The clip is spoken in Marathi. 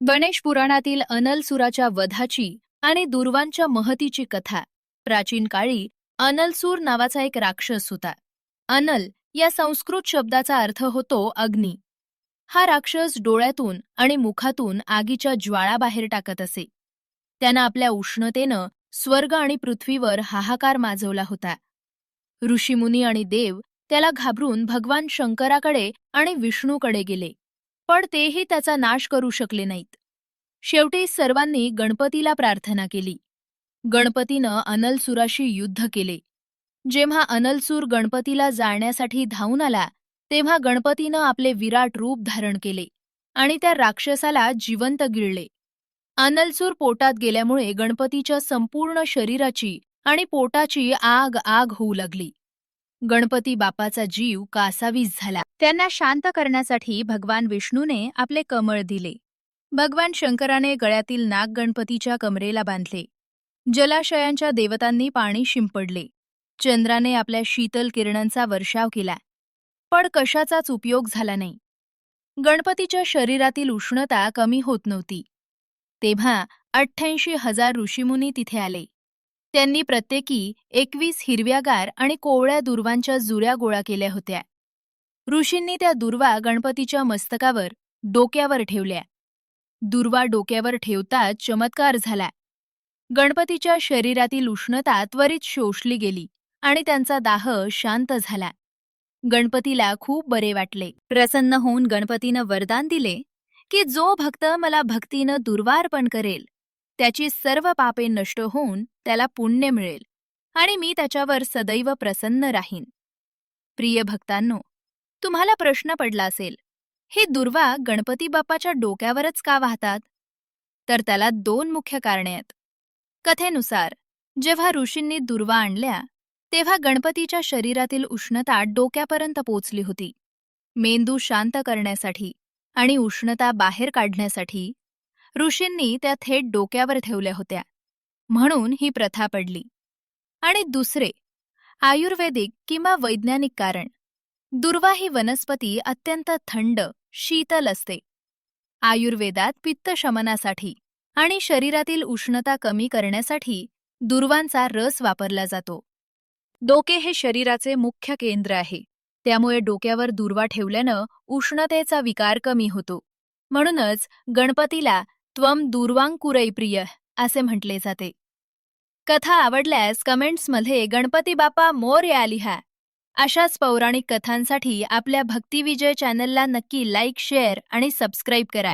गणेश पुराणातील अनलसुराच्या वधाची आणि दुर्वांच्या महतीची कथा. प्राचीन काळी अनलसूर नावाचा एक राक्षस होता. अनल या संस्कृत शब्दाचा अर्थ होतो अग्नी. हा राक्षस डोळ्यातून आणि मुखातून आगीच्या ज्वाळा बाहेर टाकत असे. त्यानं आपल्या उष्णतेनं स्वर्ग आणि पृथ्वीवर हाहाकार माजवला होता. ऋषीमुनी आणि देव त्याला घाबरून भगवान शंकराकडे आणि विष्णूकडे गेले, पण तेही त्याचा नाश करू शकले नाहीत. शेवटी सर्वांनी गणपतीला प्रार्थना केली. गणपतीनं अनलसुराशी युद्ध केले. जेव्हा अनलसूर गणपतीला जाळण्यासाठी धावून आला, तेव्हा गणपतीनं आपले विराट रूप धारण केले आणि त्या राक्षसाला जिवंत गिळले. अनलसूर पोटात गेल्यामुळे गणपतीच्या संपूर्ण शरीराची आणि पोटाची आग आग होऊ लागली. गणपती बाप्पाचा जीव कासावीस झाला. त्यांना शांत करण्यासाठी भगवान विष्णूने आपले कमळ दिले. भगवान शंकराने गळ्यातील नाग गणपतीच्या कमरेला बांधले. जलाशयांच्या देवतांनी पाणी शिंपडले. चंद्राने आपल्या शीतल किरणांचा वर्षाव केला, पण कशाचाच उपयोग झाला नाही. गणपतीच्या शरीरातील उष्णता कमी होत नव्हती. तेव्हा 88,000 ऋषीमुनी तिथे आले. त्यांनी प्रत्येकी 21 हिरव्यागार आणि कोवळ्या दुर्वांच्या जुऱ्या गोळा केल्या होत्या. ऋषींनी त्या दुर्वा गणपतीच्या मस्तकावर, डोक्यावर ठेवल्या. दुर्वा डोक्यावर ठेवताच चमत्कार झाला. गणपतीच्या शरीरातील उष्णता त्वरित शोषली गेली आणि त्यांचा दाह शांत झाला. गणपतीला खूप बरे वाटले. प्रसन्न होऊन गणपतीनं वरदान दिले की जो भक्त मला भक्तीनं दुर्वार्पण करेल, त्याची सर्व पापे नष्ट होऊन त्याला पुण्य मिळेल आणि मी त्याच्यावर सदैव प्रसन्न राहीन. प्रिय भक्तांनो, तुम्हाला प्रश्न पडला असेल, हे दुर्वा गणपती बाप्पाच्या डोक्यावरच का वाहतात? तर त्याला 2 मुख्य कारणे आहेत. कथेनुसार जेव्हा ऋषींनी दुर्वा आणल्या, तेव्हा गणपतीच्या शरीरातील उष्णता डोक्यापर्यंत पोचली होती. मेंदू शांत करण्यासाठी आणि उष्णता बाहेर काढण्यासाठी ऋषींनी त्या थेट डोक्यावर ठेवल्या होत्या, म्हणून ही प्रथा पडली. आणि दुसरे, आयुर्वेदिक किंवा वैज्ञानिक कारण. दुर्वा ही वनस्पती अत्यंत थंड, शीतल असते. आयुर्वेदात पित्त शमनासाठी आणि शरीरातील उष्णता कमी करण्यासाठी दुर्वांचा रस वापरला जातो. डोके हे शरीराचे मुख्य केंद्र आहे. त्यामुळे डोक्यावर दुर्वा ठेवल्यानं उष्णतेचा विकार कमी होतो. म्हणूनच गणपतीला त्वम दुर्वांकुरै प्रिय असे म्हटले जाते. कथा आवडल्यास कमेंट्समध्ये गणपती बाप्पा मोरया लिहा. अशाच पौराणिक कथांसाठी आपल्या भक्तिविजय चॅनलला नक्की लाईक, शेअर आणि सबस्क्राईब करा.